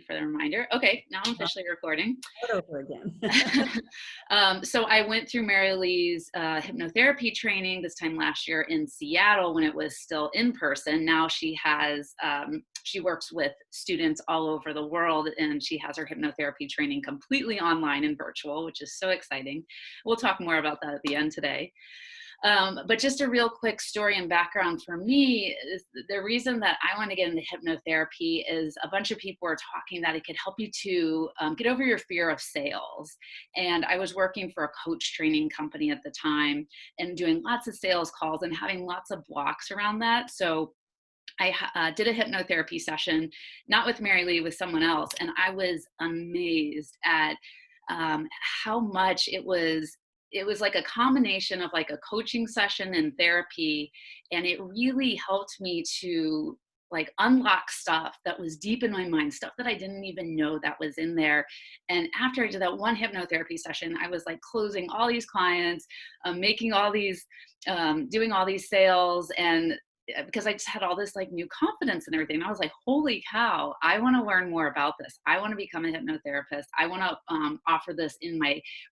for the reminder. Okay, now I'm officially recording. Start over again. So I went through Mary Lee's hypnotherapy training this time last year in Seattle when it was still in person. Now she has, she works with students all over the world, and she has her hypnotherapy training completely online and virtual, which is so exciting. We'll talk more about that at the end today. But just a real quick story and background for me is the reason that I want to get into hypnotherapy is a bunch of people were talking that it could help you to get over your fear of sales. And I was working for a coach training company at the time and doing lots of sales calls and having lots of blocks around that. So I did a hypnotherapy session, not with Mary Lee, with someone else. And I was amazed at how much it was like a combination of like a coaching session and therapy. And it really helped me to like unlock stuff that was deep in my mind, stuff that I didn't even know that was in there. And after I did that one hypnotherapy session, I was like closing all these clients, making all these, doing all these sales, and because I just had all this like new confidence and everything. And I was like, holy cow, I want to learn more about this. I want to become a hypnotherapist. I want to offer this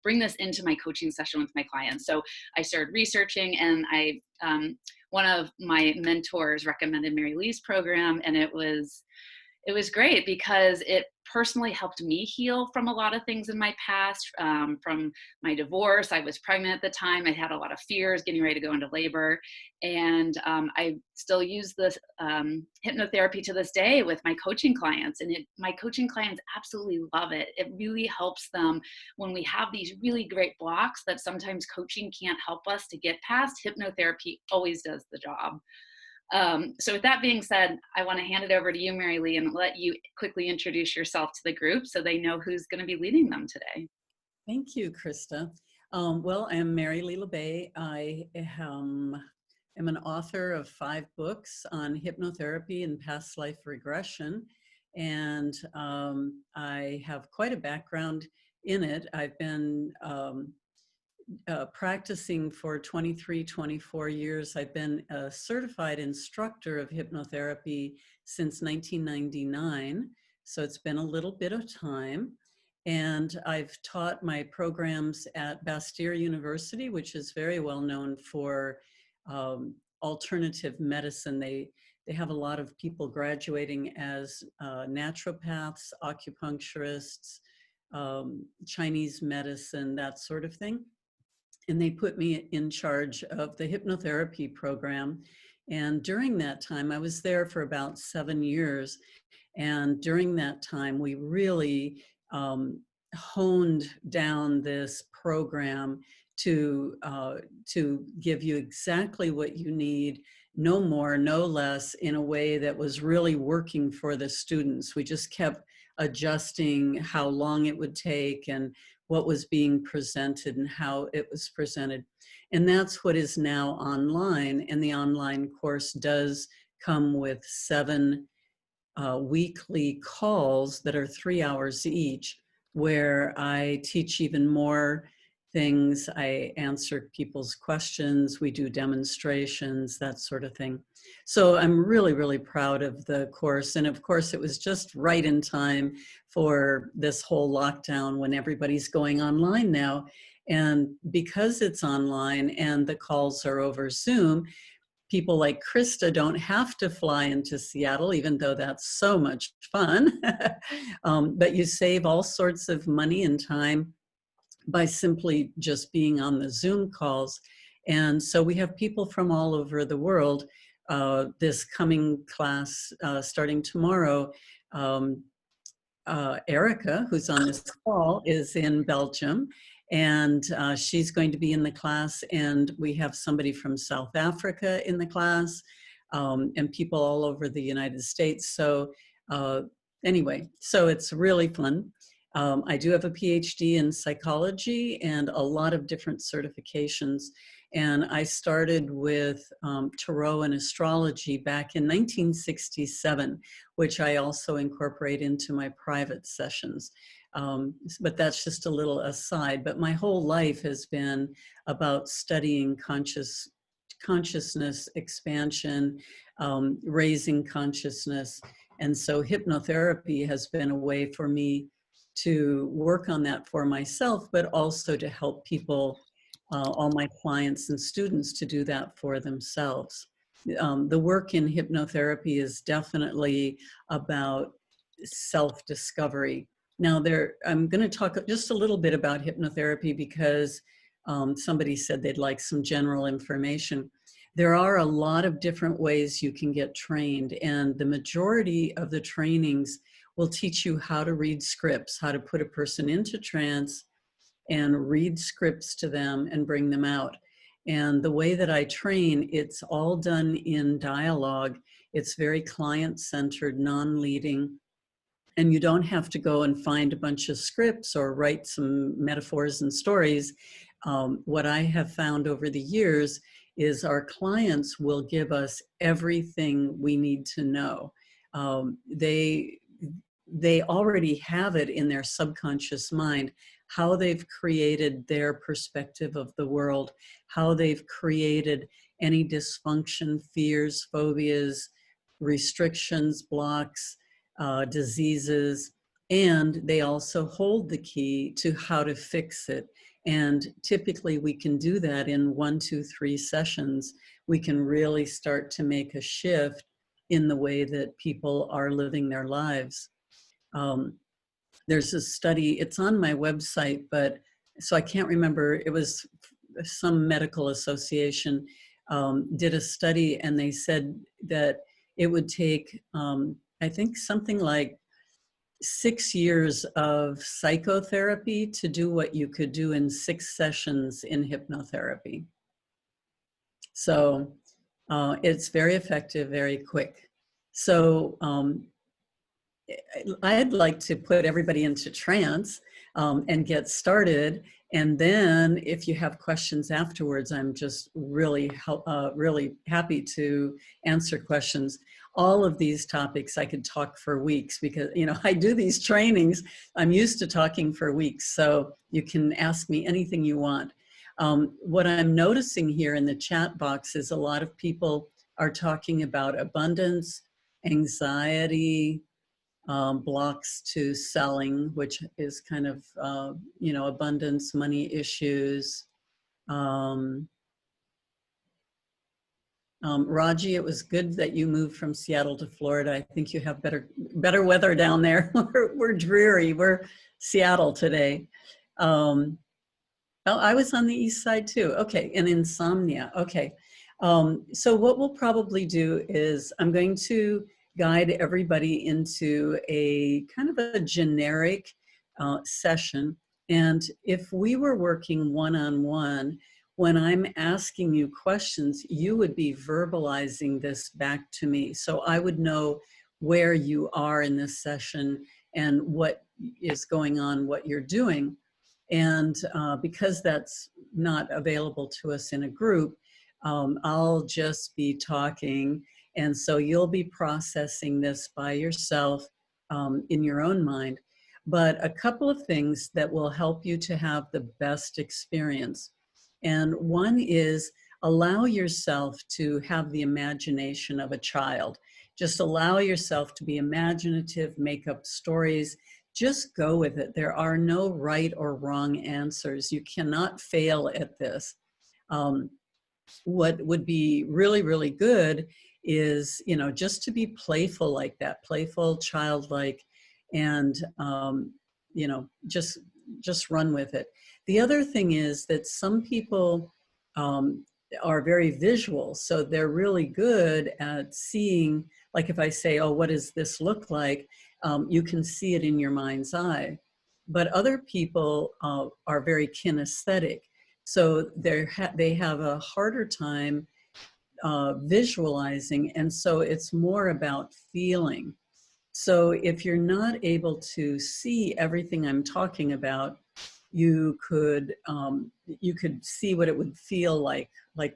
bring this into my coaching session with my clients. So I started researching, and one of my mentors recommended Mary Lee's program, and it was great because it personally helped me heal from a lot of things in my past, from my divorce. I was pregnant at the time. I had a lot of fears getting ready to go into labor. And I still use this hypnotherapy to this day with my coaching clients. And my coaching clients absolutely love it. It really helps them when we have these really great blocks that sometimes coaching can't help us to get past. Hypnotherapy always does the job. So with that being said, I want to hand it over to you, Mary Lee, and let you quickly introduce yourself to the group so they know who's going to be leading them today. Thank you, Krista. Well, I am Mary Lee LeBay. I am an author of 5 books on hypnotherapy and past life regression, and I have quite a background in it. I've been practicing for 23, 24 years. I've been a certified instructor of hypnotherapy since 1999. So it's been a little bit of time. And I've taught my programs at Bastyr University, which is very well known for alternative medicine. They have a lot of people graduating as naturopaths, acupuncturists, Chinese medicine, that sort of thing. And they put me in charge of the hypnotherapy program. And during that time, I was there for about 7 years. And during that time, we really honed down this program to give you exactly what you need, no more, no less, in a way that was really working for the students. We just kept adjusting how long it would take and what was being presented and how it was presented. And that's what is now online. And the online course does come with 7 weekly calls that are 3 hours each, where I teach even more things. I answer people's questions. We do demonstrations, that sort of thing. So I'm really, really proud of the course. And of course, it was just right in time for this whole lockdown when everybody's going online now. And because it's online and the calls are over Zoom, people like Krista don't have to fly into Seattle, even though that's so much fun. But you save all sorts of money and time by simply just being on the Zoom calls. And so we have people from all over the world. This coming class, starting tomorrow, Erica, who's on this call, is in Belgium. And she's going to be in the class, and we have somebody from South Africa in the class, and people all over the United States. So anyway, so it's really fun. I do have a PhD in psychology and a lot of different certifications. And I started with tarot and astrology back in 1967, which I also incorporate into my private sessions. But that's just a little aside. But my whole life has been about studying consciousness expansion, raising consciousness, And so hypnotherapy has been a way for me to work on that for myself, but also to help people, all my clients and students, to do that for themselves. The work in hypnotherapy is definitely about self-discovery. Now, I'm going to talk just a little bit about hypnotherapy because somebody said they'd like some general information. There are a lot of different ways you can get trained, and the majority of the trainings will teach you how to read scripts, how to put a person into trance and read scripts to them and bring them out. And the way that I train, it's all done in dialogue. It's very client-centered, non-leading, and you don't have to go and find a bunch of scripts or write some metaphors and stories. What I have found over the years is our clients will give us everything we need to know. They already have it in their subconscious mind, how they've created their perspective of the world, how they've created any dysfunction, fears, phobias, restrictions, blocks, diseases, and they also hold the key to how to fix it. And typically we can do that in 1, 2, 3 sessions. We can really start to make a shift in the way that people are living their lives. There's a study, it's on my website, but so I can't remember, it was some medical association did a study, and they said that it would take, I think something like 6 years of psychotherapy to do what you could do in 6 sessions in hypnotherapy. So it's very effective, very quick. So I'd like to put everybody into trance and get started. And then if you have questions afterwards, I'm just really happy to answer questions. All of these topics I could talk for weeks because, you know, I do these trainings. I'm used to talking for weeks, so you can ask me anything you want. What I'm noticing here in the chat box is a lot of people are talking about abundance, anxiety, blocks to selling, which is kind of, you know, abundance, money issues. Raji, it was good that you moved from Seattle to Florida. I think you have better weather down there. We're dreary. We're Seattle today. Oh, I was on the east side too. Okay, and insomnia. Okay. So what we'll probably do is I'm going to guide everybody into a kind of a generic session. And if we were working one-on-one, when I'm asking you questions, you would be verbalizing this back to me. So I would know where you are in this session and what is going on, what you're doing. And because that's not available to us in a group, I'll just be talking. And so you'll be processing this by yourself in your own mind. But a couple of things that will help you to have the best experience. And one is allow yourself to have the imagination of a child. Just allow yourself to be imaginative, make up stories. Just go with it. There are no right or wrong answers. You cannot fail at this. What would be really, really good is, you know, just to be playful like that, playful, childlike, and, you know, just run with it. The other thing is that some people are very visual, so they're really good at seeing, like if I say, oh, what does this look like? You can see it in your mind's eye. But other people are very kinesthetic. So they have a harder time visualizing, and so it's more about feeling. So if you're not able to see everything I'm talking about, you could see what it would feel like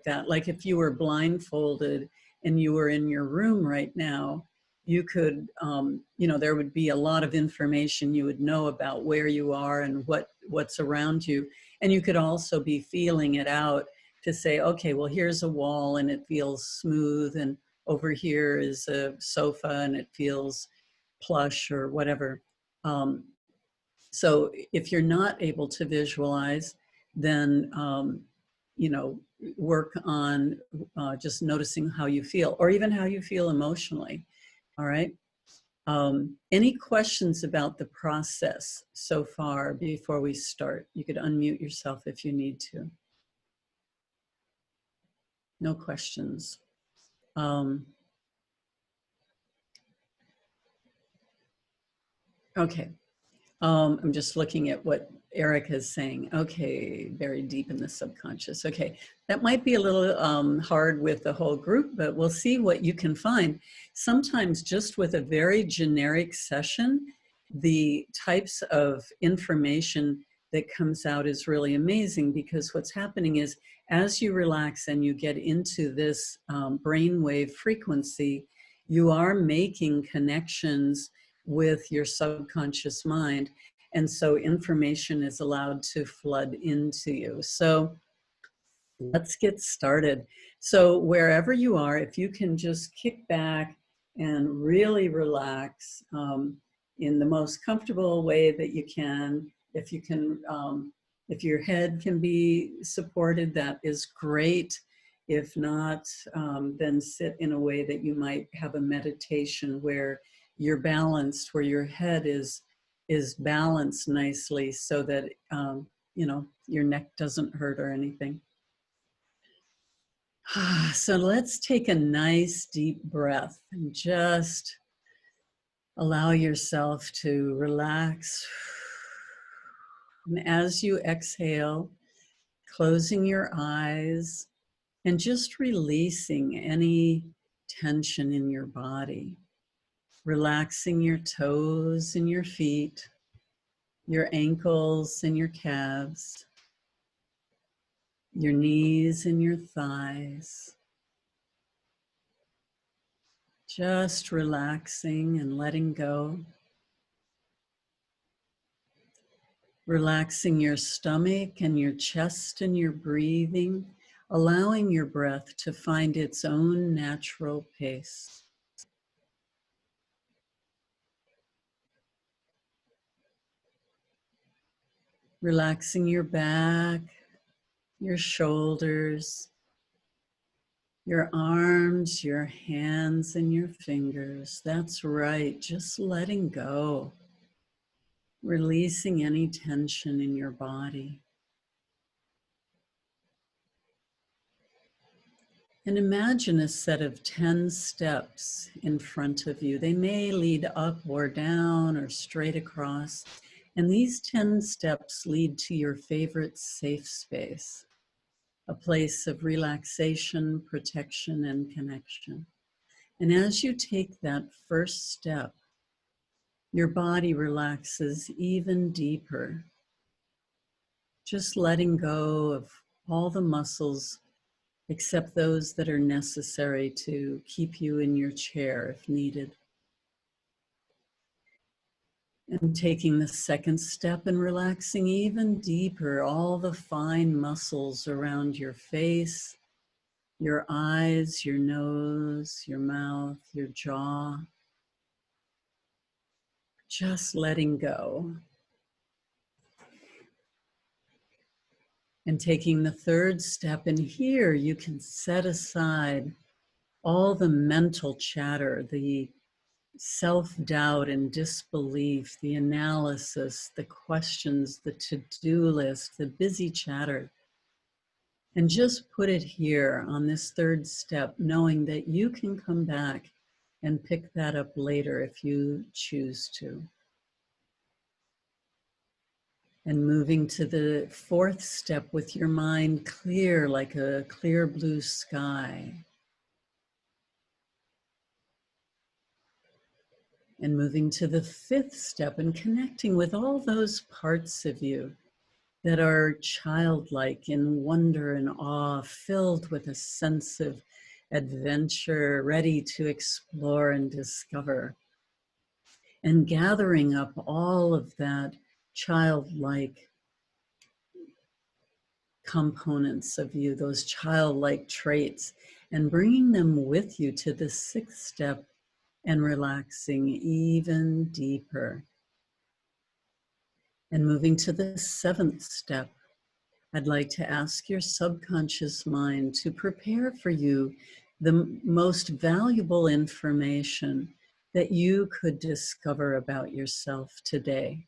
that. Like if you were blindfolded and you were in your room right now, you could, you know, there would be a lot of information you would know about where you are and what's around you. And you could also be feeling it out to say, okay, well, here's a wall and it feels smooth, and over here is a sofa and it feels plush or whatever. So if you're not able to visualize, then, you know, work on just noticing how you feel, or even how you feel emotionally. All right. Any questions about the process so far before we start? You could unmute yourself if you need to. No questions. Okay. I'm just looking at what Erica is saying. Okay, very deep in the subconscious. Okay, that might be a little hard with the whole group, but we'll see what you can find. Sometimes just with a very generic session, the types of information that comes out is really amazing, because what's happening is as you relax and you get into this brainwave frequency, you are making connections with your subconscious mind. And so information is allowed to flood into you. So let's get started. So wherever you are, if you can just kick back and really relax in the most comfortable way that you can. If you can, if your head can be supported, that is great. If not, then sit in a way that you might have a meditation where you're balanced, where your head is balanced nicely, so that you know, your neck doesn't hurt or anything. So let's take a nice deep breath and just allow yourself to relax. And as you exhale, closing your eyes and just releasing any tension in your body, relaxing your toes and your feet, your ankles and your calves, your knees and your thighs. Just relaxing and letting go. Relaxing your stomach and your chest and your breathing, allowing your breath to find its own natural pace. Relaxing your back, your shoulders, your arms, your hands, and your fingers. That's right, just letting go. Releasing any tension in your body. And imagine a set of 10 steps in front of you. They may lead up or down or straight across. And these 10 steps lead to your favorite safe space, a place of relaxation, protection, and connection. And as you take that first step, your body relaxes even deeper, just letting go of all the muscles except those that are necessary to keep you in your chair if needed. And taking the second step and relaxing even deeper, all the fine muscles around your face, your eyes, your nose, your mouth, your jaw. Just letting go. And taking the third step, and here you can set aside all the mental chatter, the self-doubt and disbelief, the analysis, the questions, the to-do list, the busy chatter, and just put it here on this third step, knowing that you can come back and pick that up later if you choose to. And moving to the fourth step with your mind clear like a clear blue sky. And moving to the fifth step and connecting with all those parts of you that are childlike in wonder and awe, filled with a sense of adventure, ready to explore and discover. And gathering up all of that childlike components of you, those childlike traits, and bringing them with you to the 6th step and relaxing even deeper. And moving to the 7th step, I'd like to ask your subconscious mind to prepare for you the most valuable information that you could discover about yourself today.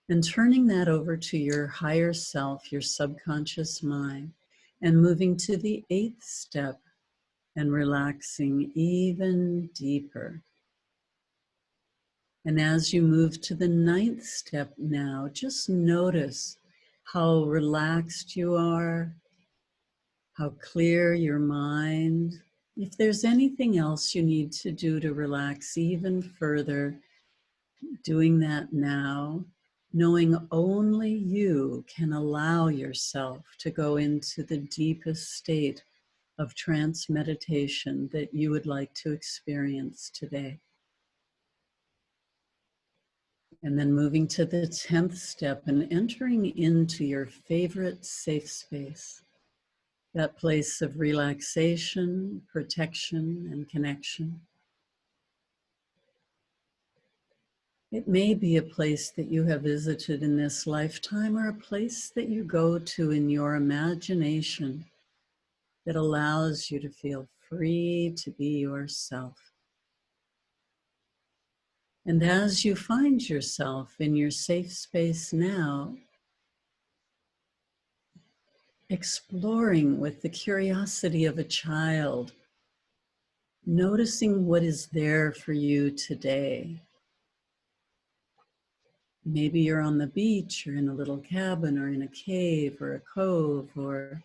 And turning that over to your higher self, your subconscious mind, and moving to the 8th step and relaxing even deeper. And as you move to the 9th step now, just notice how relaxed you are, how clear your mind. If there's anything else you need to do to relax even further, doing that now, knowing only you can allow yourself to go into the deepest state of trance meditation that you would like to experience today. And then moving to the 10th step and entering into your favorite safe space, that place of relaxation, protection, and connection. It may be a place that you have visited in this lifetime or a place that you go to in your imagination that allows you to feel free to be yourself. And as you find yourself in your safe space now, exploring with the curiosity of a child, noticing what is there for you today. Maybe you're on the beach or in a little cabin or in a cave or a cove or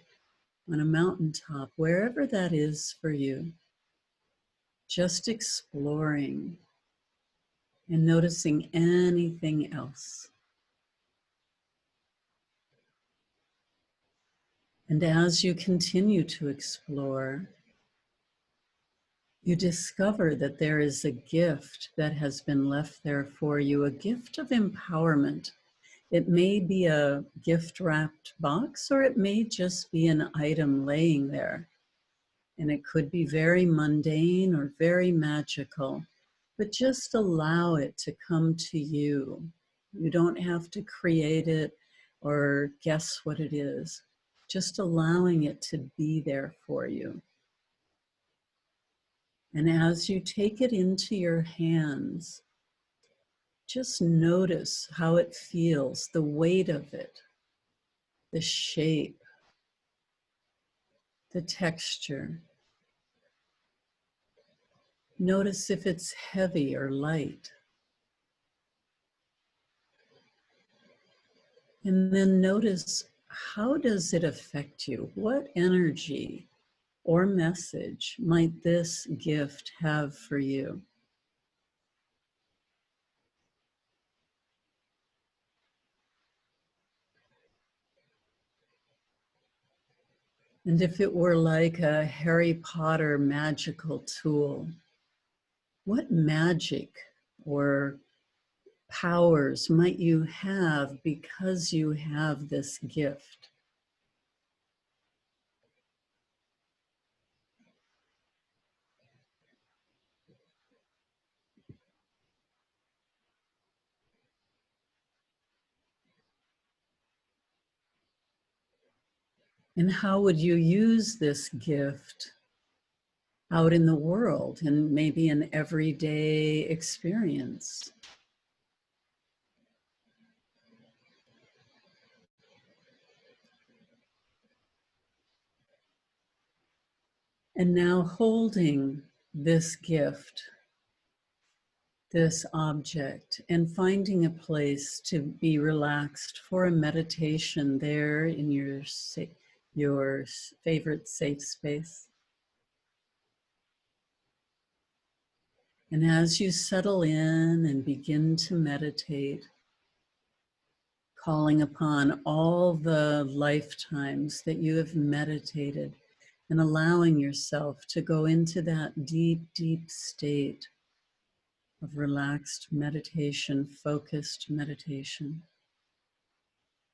on a mountaintop, wherever that is for you. Just exploring and noticing anything else. And as you continue to explore, you discover that there is a gift that has been left there for you, a gift of empowerment. It may be a gift-wrapped box, or it may just be an item laying there. And it could be very mundane or very magical, but just allow it to come to you. You don't have to create it or guess what it is, just allowing it to be there for you. And as you take it into your hands, just notice how it feels, the weight of it, the shape, the texture. Notice if it's heavy or light. And then notice, how does it affect you? What energy or message might this gift have for you? And if it were like a Harry Potter magical tool, what magic or powers might you have because you have this gift? And how would you use this gift out in the world and maybe an everyday experience? And now holding this gift, this object, and finding a place to be relaxed for a meditation there in your favorite safe space. And as you settle in and begin to meditate, calling upon all the lifetimes that you have meditated and allowing yourself to go into that deep, deep state of relaxed meditation, focused meditation.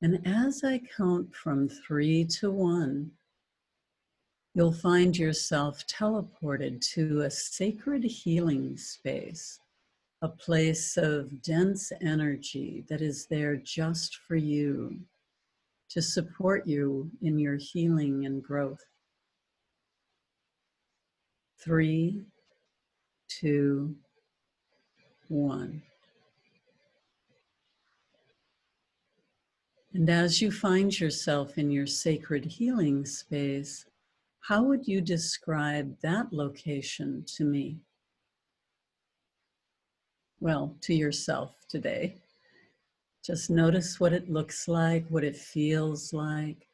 And as I count from 3 to 1, you'll find yourself teleported to a sacred healing space, a place of dense energy that is there just for you to support you in your healing and growth. 3, 2, 1. And as you find yourself in your sacred healing space, how would you describe that location to me? Well, to yourself today. Just notice what it looks like, what it feels like.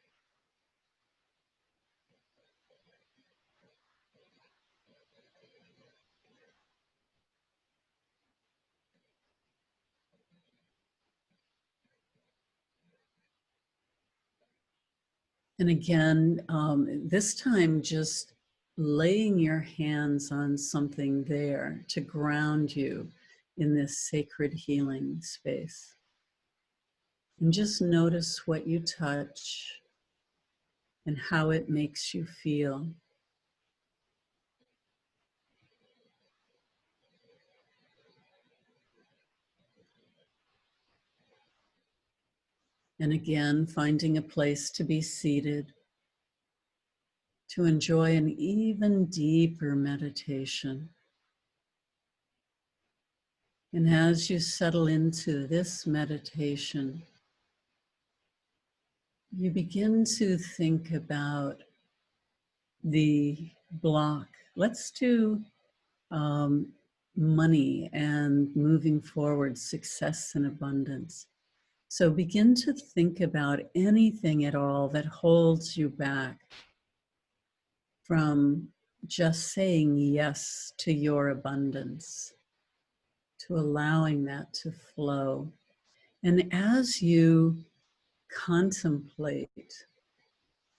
And again, this time just laying your hands on something there to ground you in this sacred healing space. And just notice what you touch and how it makes you feel. And again, finding a place to be seated, to enjoy an even deeper meditation. And as you settle into this meditation, you begin to think about the block. Let's do money and moving forward, success and abundance. So begin to think about anything at all that holds you back from just saying yes to your abundance, to allowing that to flow. And as you contemplate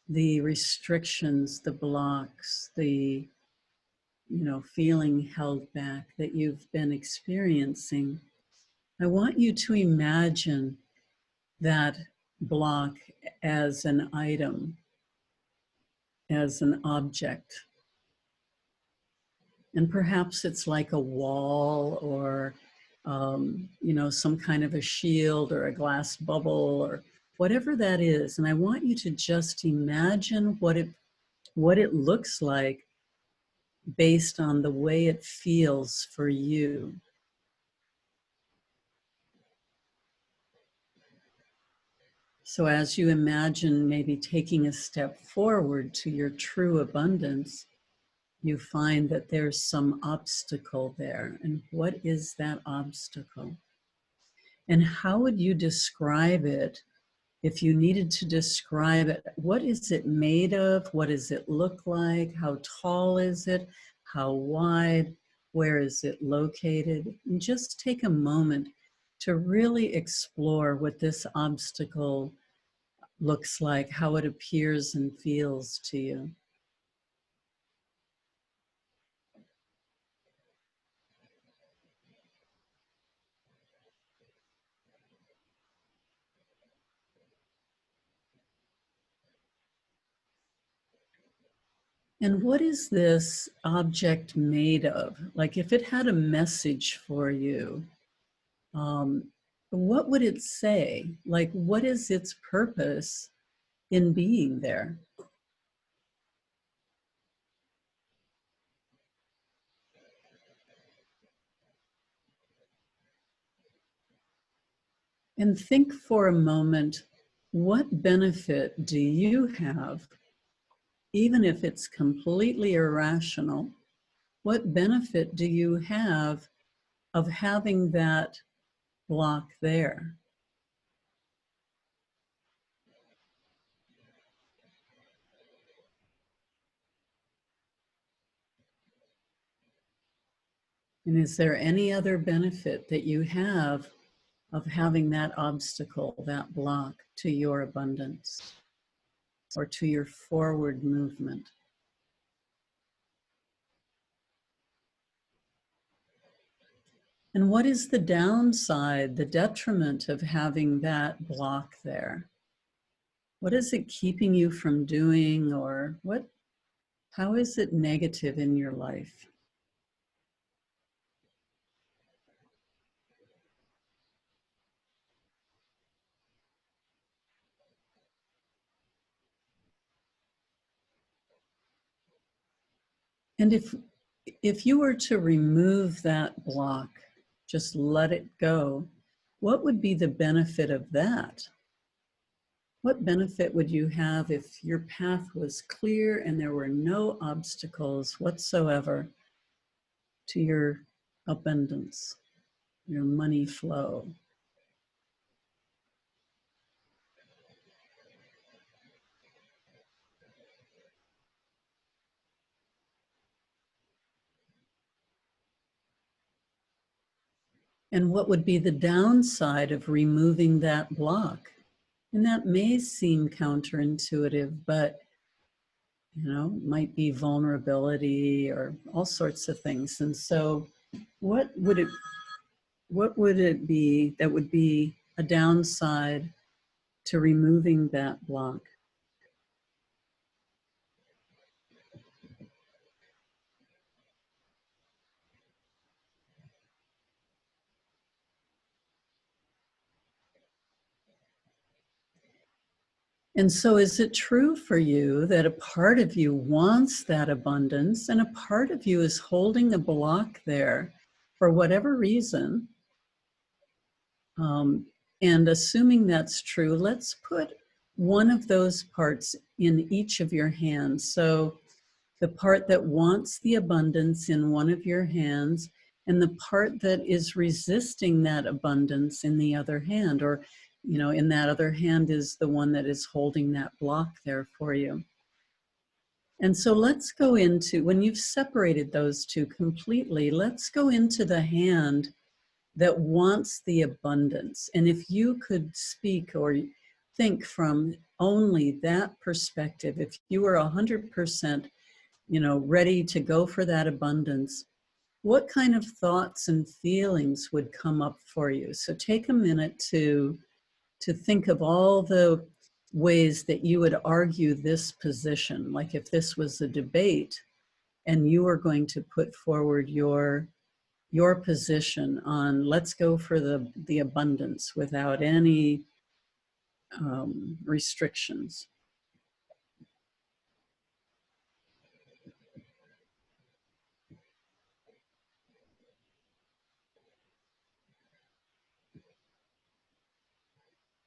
the restrictions, the blocks, the feeling held back that you've been experiencing, I want you to imagine that block as an item, as an object. And perhaps it's like a wall or, some kind of a shield or a glass bubble or whatever that is. And I want you to just imagine what it looks like based on the way it feels for you. So as you imagine maybe taking a step forward to your true abundance, you find that there's some obstacle there. And what is that obstacle? And how would you describe it if you needed to describe it? What is it made of? What does it look like? How tall is it? How wide? Where is it located? And just take a moment to really explore what this obstacle looks like, how it appears and feels to you. And what is this object made of? Like if it had a message for you, what would it say? Like what is its purpose in being there? And think for a moment, what benefit do you have, even if it's completely irrational, what benefit do you have of having that block there? And is there any other benefit that you have of having that obstacle, that block to your abundance or to your forward movement? And what is the downside, the detriment of having that block there? What is it keeping you from doing, or what How is it negative in your life? And if you were to remove that block, just let it go, what would be the benefit of that? What benefit would you have if your path was clear and there were no obstacles whatsoever to your abundance, your money flow? And what would be the downside of removing that block? And that may seem counterintuitive, but might be vulnerability or all sorts of things. And so what would it be that would be a downside to removing that block? And so is it true for you that a part of you wants that abundance and a part of you is holding a block there for whatever reason? And assuming that's true, let's put one of those parts in each of your hands. So the part that wants the abundance in one of your hands, and the part that is resisting that abundance in the other hand, or in that other hand is the one that is holding that block there for you. And so let's go into, when you've separated those two completely, let's go into the hand that wants the abundance. And if you could speak or think from only that perspective, if you were 100%, ready to go for that abundance, what kind of thoughts and feelings would come up for you? So take a minute to think of all the ways that you would argue this position. Like if this was a debate and you were going to put forward your position on let's go for the abundance without any restrictions.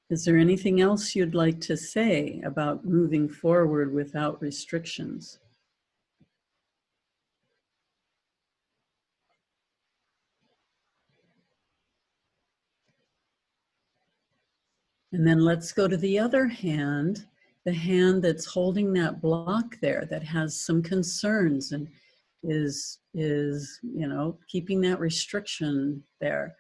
Is there anything else you'd like to say about moving forward without restrictions? And then let's go to the other hand, the hand that's holding that block there, that has some concerns and is keeping that restriction there.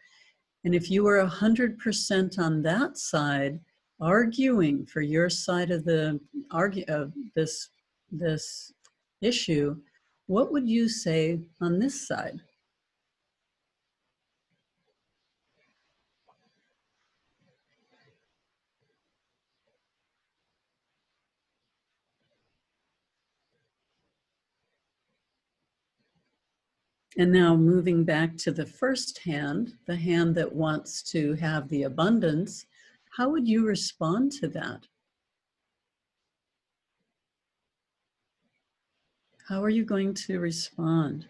And if you were 100% on that side, arguing for your side of this issue, what would you say on this side? And now moving back to the first hand, the hand that wants to have the abundance, how would you respond to that? How are you going to respond?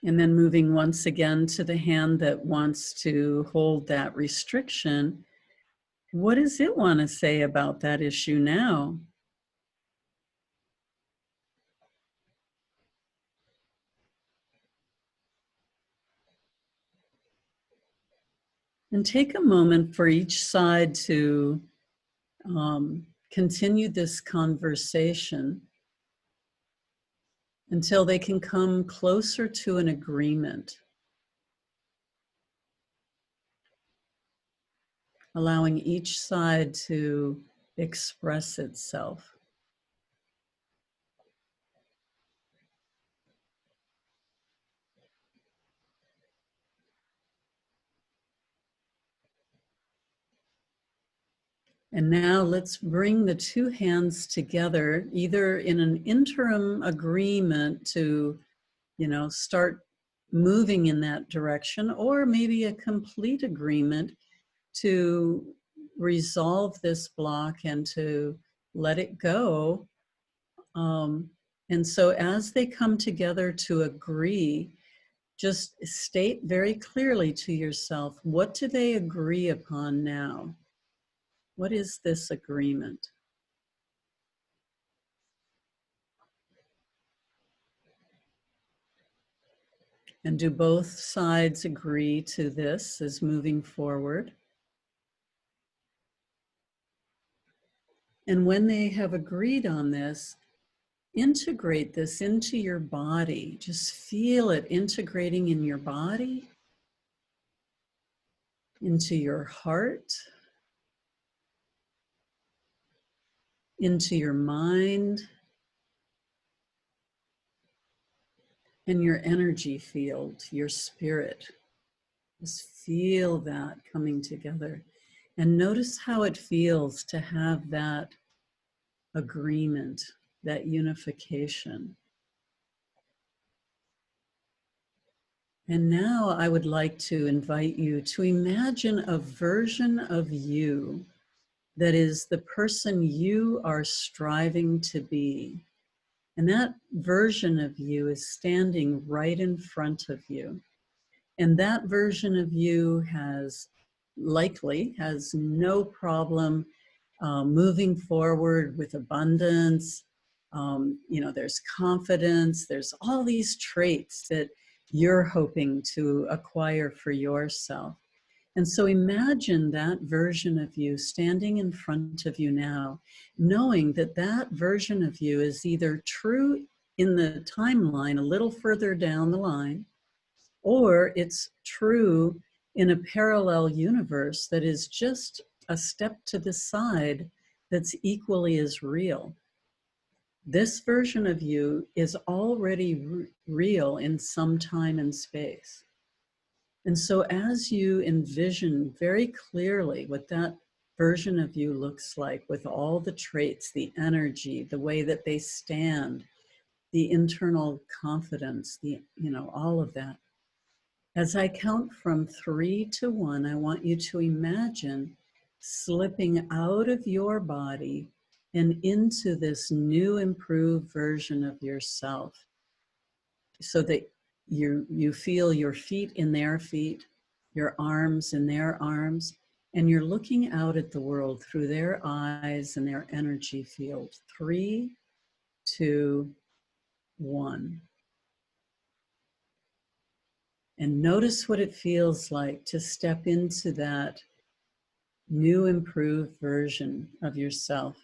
And then moving once again to the hand that wants to hold that restriction, what does it want to say about that issue now? And take a moment for each side to continue this conversation until they can come closer to an agreement. allowing each side to express itself. And now let's bring the two hands together, either in an interim agreement to, start moving in that direction, or maybe a complete agreement to resolve this block and to let it go. And so as they come together to agree, just state very clearly to yourself, what do they agree upon now? What is this agreement? And do both sides agree to this as moving forward? And when they have agreed on this, integrate this into your body. Just feel it integrating in your body, into your heart, into your mind, and your energy field, your spirit. Just feel that coming together. And notice how it feels to have that agreement, that unification. And now I would like to invite you to imagine a version of you that is the person you are striving to be. And that version of you is standing right in front of you. And that version of you has no problem moving forward with abundance. There's confidence. There's all these traits that you're hoping to acquire for yourself. And so imagine that version of you standing in front of you now, knowing that that version of you is either true in the timeline a little further down the line, or it's true in a parallel universe that is just a step to the side that's equally as real. This version of you is already real in some time and space. And so as you envision very clearly what that version of you looks like, with all the traits, the energy, the way that they stand, the internal confidence, all of that. As I count from 3 to 1, I want you to imagine slipping out of your body and into this new improved version of yourself, so that you feel your feet in their feet, your arms in their arms, and you're looking out at the world through their eyes and their energy field. 3, 2, 1. And notice what it feels like to step into that new improved version of yourself.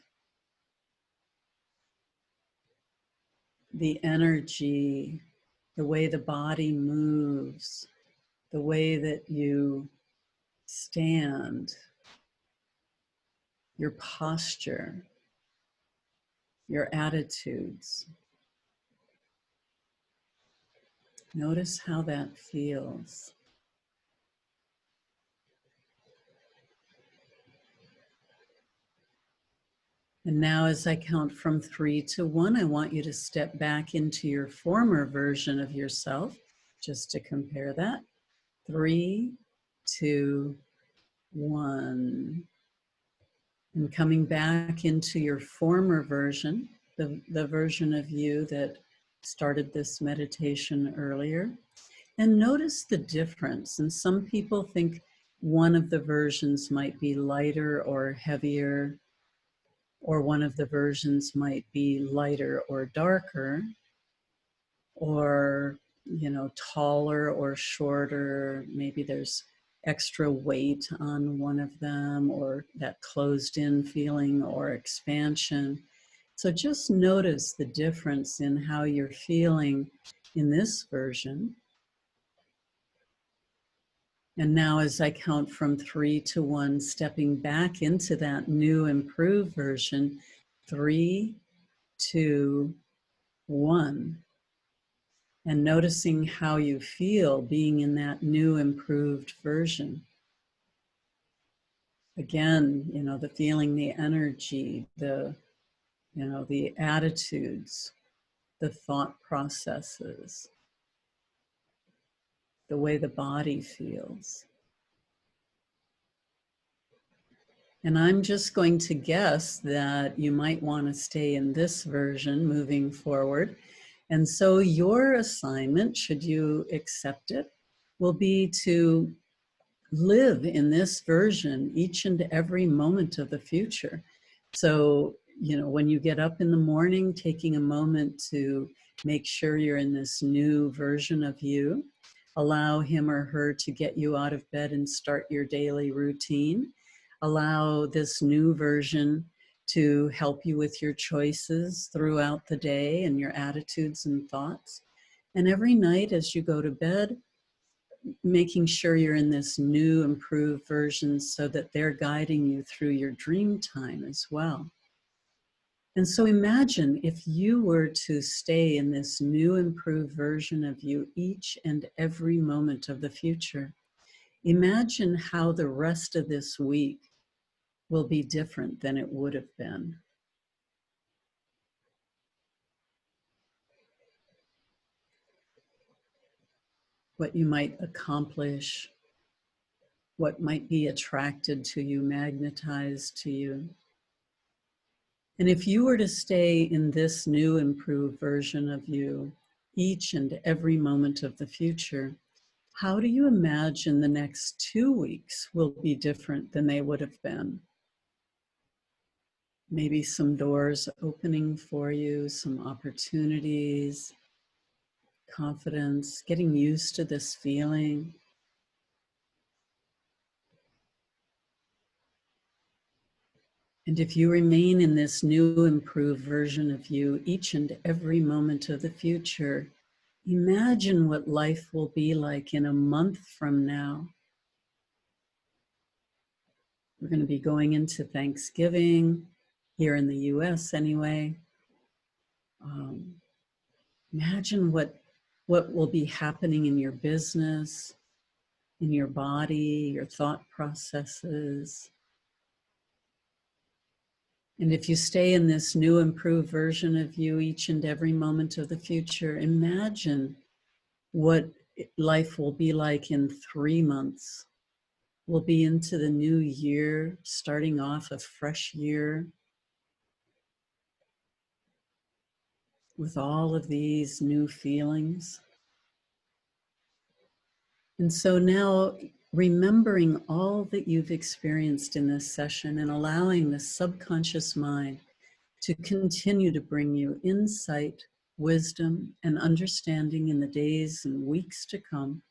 The energy, the way the body moves, the way that you stand, your posture, your attitudes. Notice how that feels. And now as I count from 3 to 1, I want you to step back into your former version of yourself, just to compare that. 3, 2, 1. And coming back into your former version, the version of you that started this meditation earlier. And notice the difference. And some people think one of the versions might be lighter or heavier, or one of the versions might be lighter or darker, or, taller or shorter. Maybe there's extra weight on one of them, or that closed in feeling or expansion. So just notice the difference in how you're feeling in this version. And now as I count from 3 to 1, stepping back into that new improved version, 3, 2, 1. And noticing how you feel being in that new improved version. Again, the feeling, the energy, the attitudes, the thought processes, the way the body feels. And I'm just going to guess that you might want to stay in this version moving forward. And so your assignment, should you accept it, will be to live in this version each and every moment of the future. So, when you get up in the morning, taking a moment to make sure you're in this new version of you, allow him or her to get you out of bed and start your daily routine. Allow this new version to help you with your choices throughout the day and your attitudes and thoughts. And every night as you go to bed, making sure you're in this new improved version so that they're guiding you through your dream time as well. And so imagine if you were to stay in this new improved version of you each and every moment of the future. Imagine how the rest of this week will be different than it would have been. What you might accomplish, what might be attracted to you, magnetized to you. And if you were to stay in this new improved version of you each and every moment of the future, how do you imagine the next 2 weeks will be different than they would have been? Maybe some doors opening for you, some opportunities, confidence, getting used to this feeling. And if you remain in this new improved version of you each and every moment of the future, imagine what life will be like in a month from now. We're going to be going into Thanksgiving, here in the US anyway. Imagine what will be happening in your business, in your body, your thought processes. And if you stay in this new improved version of you each and every moment of the future, imagine what life will be like in 3 months. We'll be into the new year, starting off a fresh year with all of these new feelings. And so now, remembering all that you've experienced in this session and allowing the subconscious mind to continue to bring you insight, wisdom, and understanding in the days and weeks to come.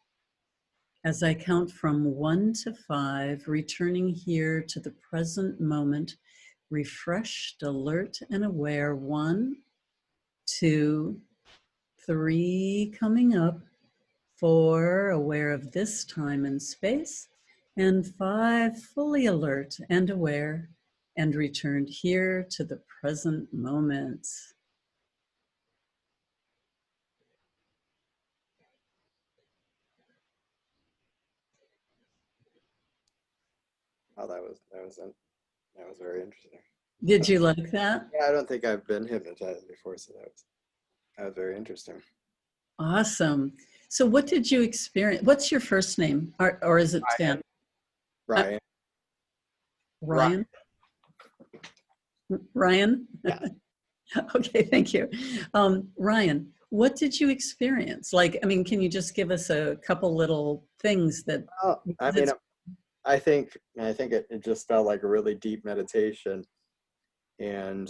As I count from 1 to 5, returning here to the present moment, refreshed, alert, and aware. 1, 2, 3, coming up. 4, aware of this time and space. And 5, fully alert and aware and returned here to the present moment. Oh, that was very interesting. Did you like that? Yeah, I don't think I've been hypnotized before, so that was very interesting. Awesome. So what did you experience? What's your first name? Or is it Stan? Ryan. Ryan? Ryan? Yeah. Okay, thank you. Ryan, what did you experience? Can you just give us a couple little things that... Oh, I think it just felt like a really deep meditation. And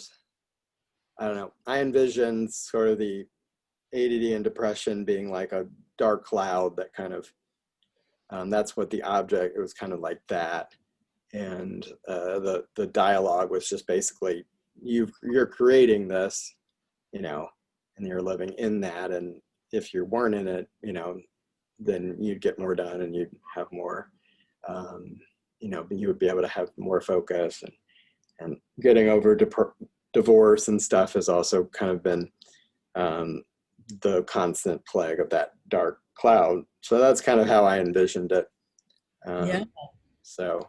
I don't know, I envisioned sort of the ADD and depression being like a dark cloud that kind of, that's what the object, it was kind of like that. And the dialogue was just basically, you're creating this, and you're living in that. And if you weren't in it, then you'd get more done and you'd have more, you know, you would be able to have more focus, and getting over divorce and stuff has also kind of been the constant plague of that dark cloud. So that's kind of how I envisioned it. Yeah. So,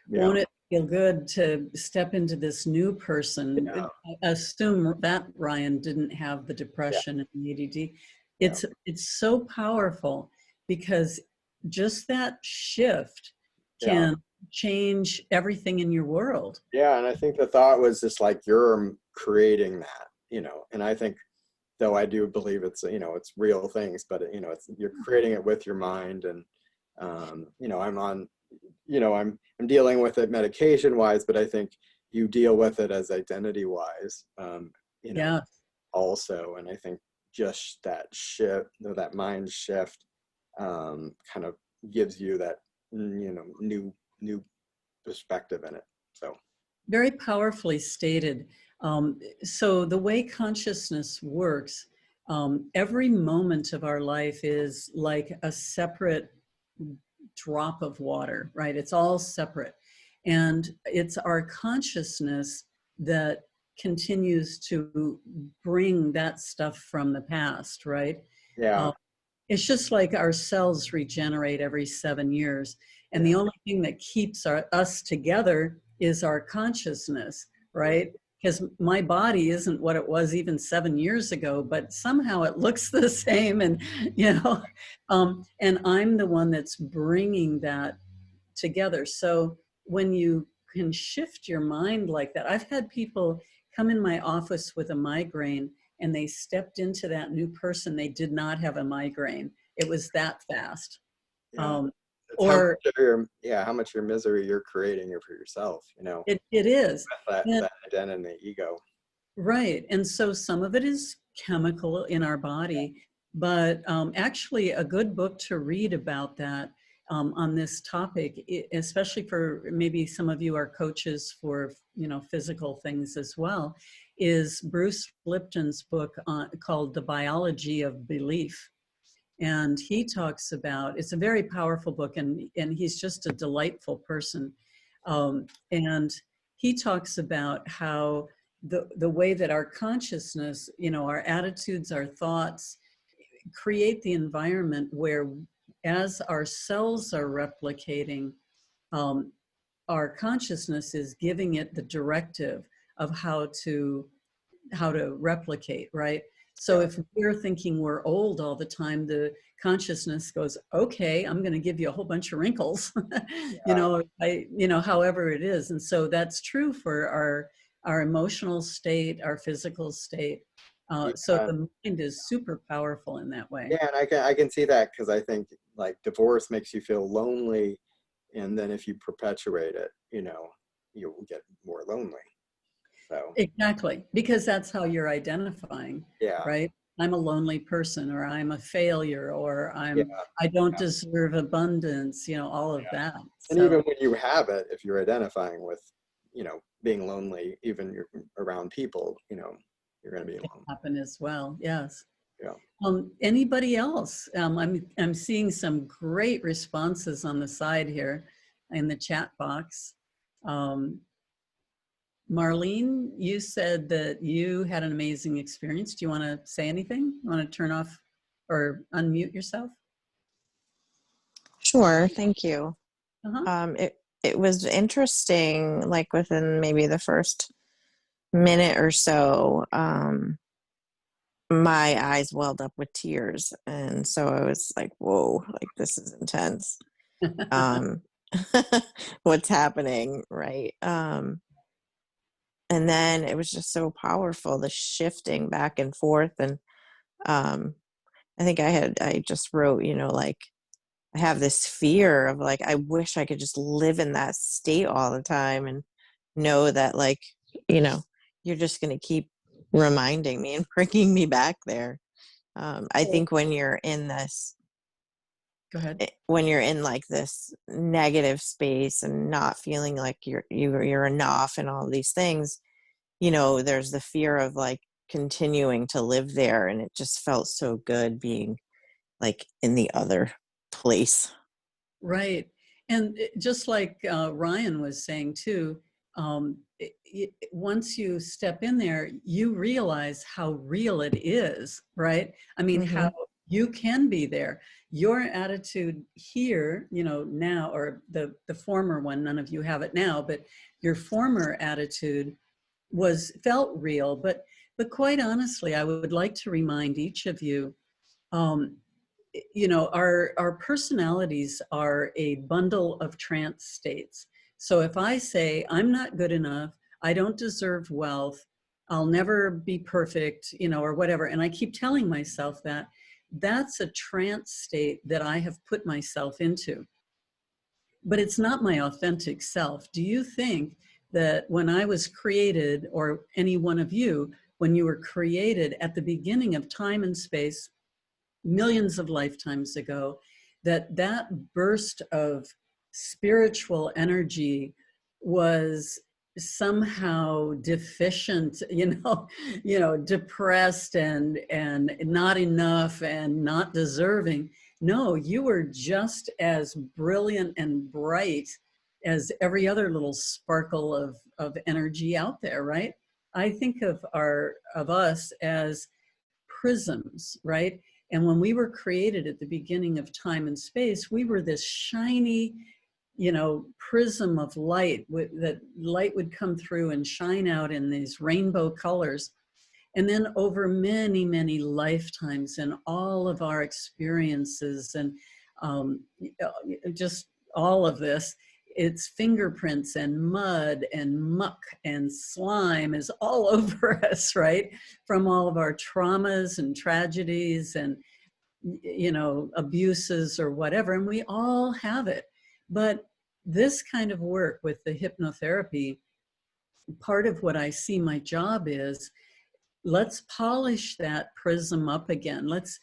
yeah. Won't it feel good to step into this new person? Yeah. Assume that Ryan didn't have the Yeah. depression and the ADD. Yeah. It's so powerful because just that shift Yeah. can change everything in your world. Yeah. And I think the thought was just like, you're creating that, you know, and I think, though I do believe it's, you know, it's real things, but you know, it's, you're creating it with your mind. And, you know, I'm on, you know, I'm dealing with it medication wise, but I think you deal with it as identity wise, you know, Yeah. also. And I think just that shift, that mind shift, kind of gives you that, you know, new perspective in it. So Very powerfully stated. So the way consciousness works, every moment of our life is like a separate drop of water, right? It's all separate. And it's our consciousness that continues to bring that stuff from the past, right? yeah. It's just like our cells regenerate every 7 years. And Yeah. the only thing that keeps us together is our consciousness, right? Because my body isn't what it was even 7 years ago, but somehow it looks the same. And, you know, and I'm the one that's bringing that together. So when you can shift your mind like that, I've had people come in my office with a migraine and they stepped into that new person. They did not have a migraine. It was that fast. Yeah. It's Or how much your misery you're creating for yourself, you know, it is. And, that identity and the ego. right. And so some of it is chemical in our body, but actually a good book to read about that on this topic, especially for maybe some of you are coaches for, you know, physical things as well, is Bruce Lipton's book called The Biology of Belief. And he talks about, it's a very powerful book, and he's just a delightful person. And he talks about how the way that our consciousness, you know, our attitudes, our thoughts create the environment where as our cells are replicating, our consciousness is giving it the directive of how to replicate, right? So Yeah. if we're thinking we're old all the time, the consciousness goes, okay, I'm going to give you a whole bunch of wrinkles, you know, however it is. And so that's true for our emotional state, our physical state. So Yeah. the mind is super powerful in that way. Yeah, and I can see that, because I think like divorce makes you feel lonely, and then if you perpetuate it, you know, you'll get more lonely. So Exactly, because that's how you're identifying, yeah. right? I'm a lonely person, or I'm a failure, or Yeah. I don't Yeah. deserve abundance, you know, all of Yeah. that. And even So when you have it, if you're identifying with, you know, being lonely, even you're around people, you know, you're going to be it can alone. happen as well. Yes. Yeah. Anybody else? I'm seeing some great responses on the side here in the chat box. Marlene, you said that you had an amazing experience. Do you want to say anything? You want to turn off or unmute yourself? Sure, thank you. Uh-huh. It was interesting, like within maybe the first minute or so, my eyes welled up with tears. And so I was like, whoa, like this is intense. Um, what's happening, right? And then it was just so powerful, the shifting back and forth. And I think I just wrote, you know, like, I have this fear of like, I wish I could just live in that state all the time and know that, like, you know, you're just going to keep reminding me and bringing me back there. I think when you're in this, Go ahead. when you're in like this negative space and not feeling like you're enough and all these things, you know, there's the fear of like continuing to live there. And it just felt so good being like in the other place. Right. And just like Ryan was saying too, once you step in there, you realize how real it is, right? I mean, how Mm-hmm. you can be there. Your attitude here, now, or the former one, none of you have it now, but your former attitude felt real. But quite honestly, I would like to remind each of you, um, our personalities are a bundle of trance states. So if I say I'm not good enough, I don't deserve wealth, I'll never be perfect, or whatever, and I keep telling myself that, that's a trance state that I have put myself into, but it's not my authentic self. Do you think that when I was created, or any one of you, when you were created at the beginning of time and space, millions of lifetimes ago, that burst of spiritual energy was somehow deficient, depressed and not enough and not deserving? No, you were just as brilliant and bright as every other little sparkle of energy out there, right? I think of us as prisms, right? And when we were created at the beginning of time and space, we were this shiny, prism of light. That light would come through and shine out in these rainbow colors. And then over many, many lifetimes and all of our experiences and um, just all of this, its fingerprints and mud and muck and slime is all over us, right? From all of our traumas and tragedies and, abuses or whatever. And we all have it. But this kind of work with the hypnotherapy, part of what I see my job is, let's polish that prism up again. Let's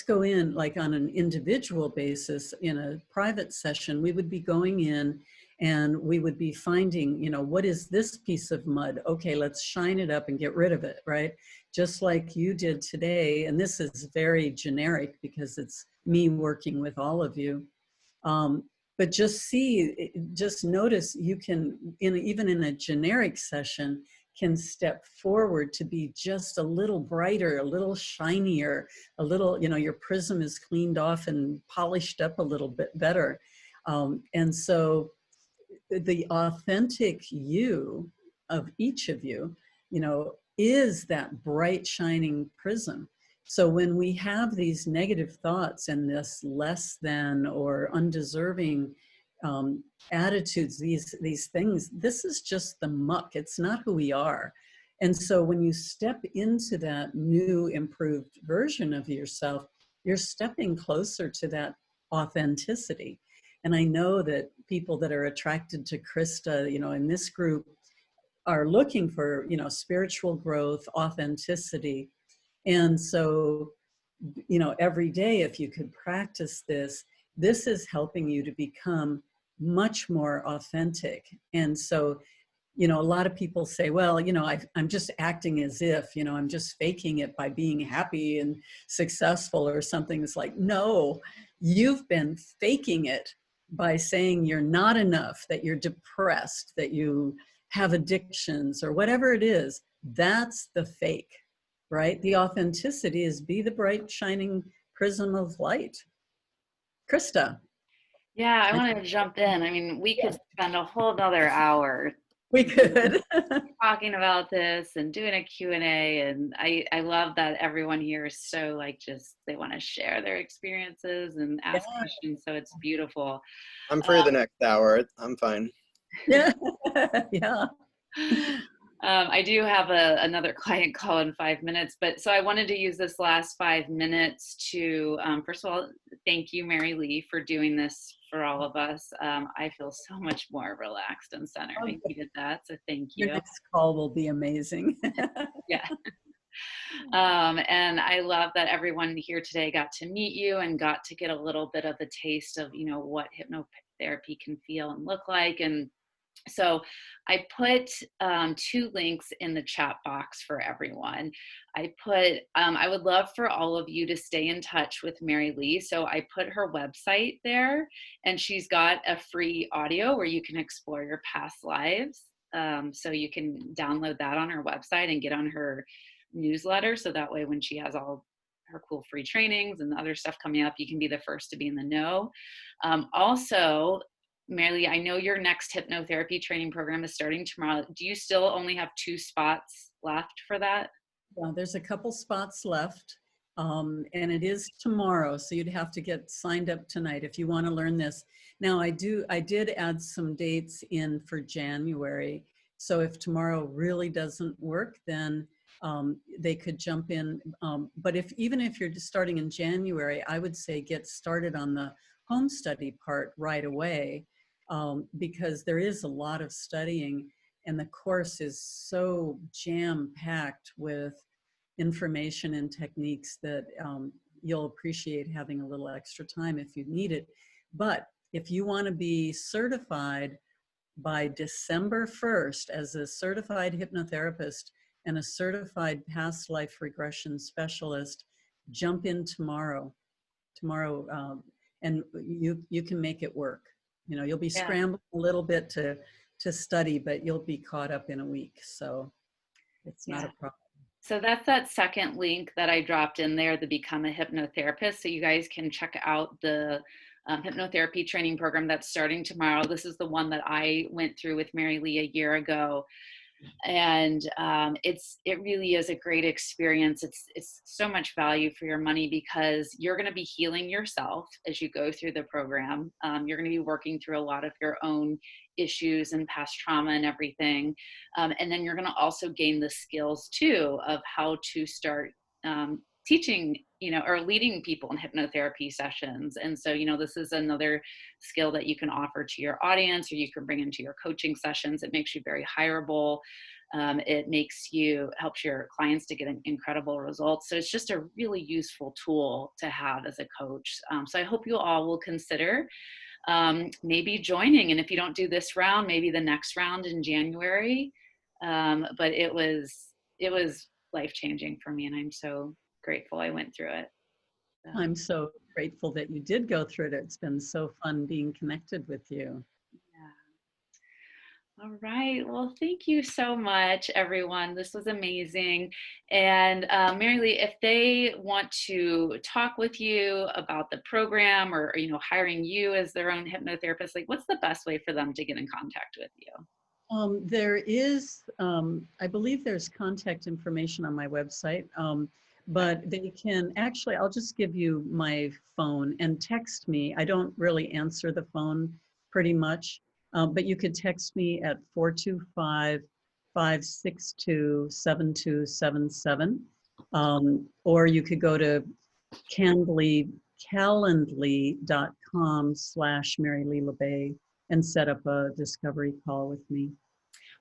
go in, like on an individual basis. In a private session, we would be going in and we would be finding, what is this piece of mud? Okay, let's shine it up and get rid of it, right? Just like you did today. And this is very generic because it's me working with all of you. Um, but just notice you can, even in a generic session, can step forward to be just a little brighter, a little shinier, a little, your prism is cleaned off and polished up a little bit better. And so the authentic you of each of you, is that bright, shining prism. So when we have these negative thoughts and this less than or undeserving attitudes, these things, this is just the muck. It's not who we are. And so when you step into that new, improved version of yourself, you're stepping closer to that authenticity. And I know that people that are attracted to Krista, in this group, are looking for, spiritual growth, authenticity. And so, every day, if you could practice this is helping you to become much more authentic. And so, a lot of people say, well, I'm just acting as if, I'm just faking it by being happy and successful or something. It's like, no, you've been faking it by saying you're not enough, that you're depressed, that you have addictions or whatever it is. That's the fake, right? The authenticity is be the bright, shining prism of light. Krista. Yeah, I want to jump in. I mean, we could spend a whole nother hour We could. talking about this and doing a Q&A, and I love that everyone here is so just they want to share their experiences and ask questions, so it's beautiful. I'm free the next hour. I'm fine. Yeah. Yeah. I do have another client call in 5 minutes, but so I wanted to use this last 5 minutes to, first of all, thank you, Mary Lee, for doing this for all of us. I feel so much more relaxed and centered. I needed that, so thank you. Your next call will be amazing. Yeah. And I love that everyone here today got to meet you and got to get a little bit of the taste of, what hypnotherapy can feel and look like. And So I put 2 links in the chat box for everyone. I would love for all of you to stay in touch with Mary Lee. So I put her website there, and she's got a free audio where you can explore your past lives. So you can download that on her website and get on her newsletter. So that way, when she has all her cool free trainings and other stuff coming up, you can be the first to be in the know. Also, Mary Lee, I know your next hypnotherapy training program is starting tomorrow. Do you still only have 2 spots left for that? Yeah, there's a couple spots left, and it is tomorrow, so you'd have to get signed up tonight if you want to learn this. Now, I did add some dates in for January, so if tomorrow really doesn't work, then they could jump in. But even if you're just starting in January, I would say get started on the home study part right away, because there is a lot of studying, and the course is so jam-packed with information and techniques that you'll appreciate having a little extra time if you need it. But if you want to be certified by December 1st as a certified hypnotherapist and a certified past life regression specialist, jump in tomorrow. And you can make it work. You know, you'll be Yeah. scrambling a little bit to study, but you'll be caught up in a week. So it's not a problem. So that's that second link that I dropped in there, the Become a Hypnotherapist. So you guys can check out the hypnotherapy training program that's starting tomorrow. This is the one that I went through with Mary Lee a year ago. And it really is a great experience. It's so much value for your money, because you're going to be healing yourself as you go through the program. You're going to be working through a lot of your own issues and past trauma and everything, and then you're going to also gain the skills too of how to start teaching, or leading people in hypnotherapy sessions. And so, this is another skill that you can offer to your audience, or you can bring into your coaching sessions. It makes you very hireable. It helps your clients to get incredible results. So it's just a really useful tool to have as a coach. So I hope you all will consider maybe joining. And if you don't do this round, maybe the next round in January. But it was life-changing for me, and I'm so grateful I went through it. I'm so grateful that you did go through it. It's been so fun being connected with you. Yeah. All right. Well, thank you so much, everyone. This was amazing. And Mary Lee, if they want to talk with you about the program, or hiring you as their own hypnotherapist, what's the best way for them to get in contact with you? There is, I believe there's contact information on my website, but they can actually, I'll just give you my phone and text me. I don't really answer the phone pretty much, but you could text me at 425-562-7277. Or you could go to calendly.com/Mary Lee LeBay and set up a discovery call with me.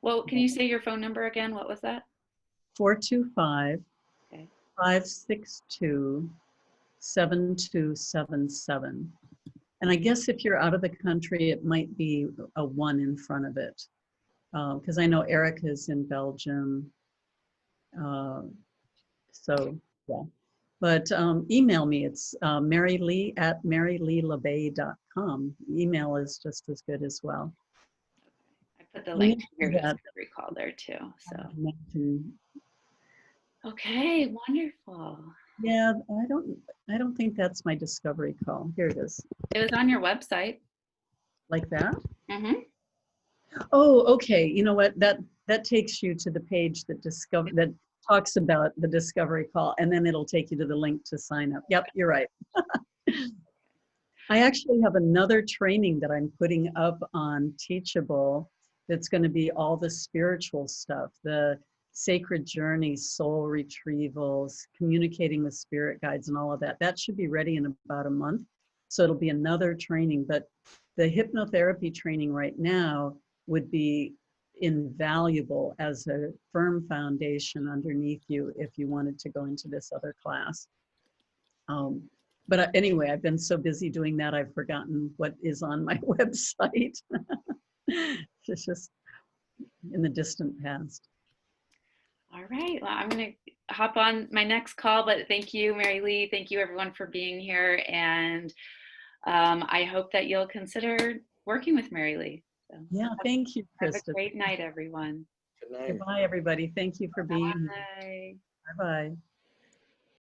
Well, can you say your phone number again? What was that? 425-562-7277. And I guess if you're out of the country, it might be a 1 in front of it. Because I know Erica's in Belgium. So, yeah. But email me. It's marylee@maryleelebay.com. Email is just as good as well. I put the link to your discovery call there too. So. Okay, wonderful. Yeah, I don't think that's my discovery call. Here it is. It was on your website. Like that? Mm-hmm. Oh, okay. You know what? That takes you to the page that talks about the discovery call, and then it'll take you to the link to sign up. Yep, you're right. I actually have another training that I'm putting up on Teachable that's going to be all the spiritual stuff, the sacred journeys, soul retrievals, communicating with spirit guides, and all of that. That should be ready in about a month. So it'll be another training. But the hypnotherapy training right now would be invaluable as a firm foundation underneath you if you wanted to go into this other class. But anyway, I've been so busy doing that, I've forgotten what is on my website. It's just in the distant past. All right. Well, I'm going to hop on my next call, but thank you, Mary Lee. Thank you, everyone, for being here. And I hope that you'll consider working with Mary Lee. So Yeah, thank you, have a Krista. great night, everyone. Good night. Goodbye, everybody. Thank you for being here. Bye. Bye-bye.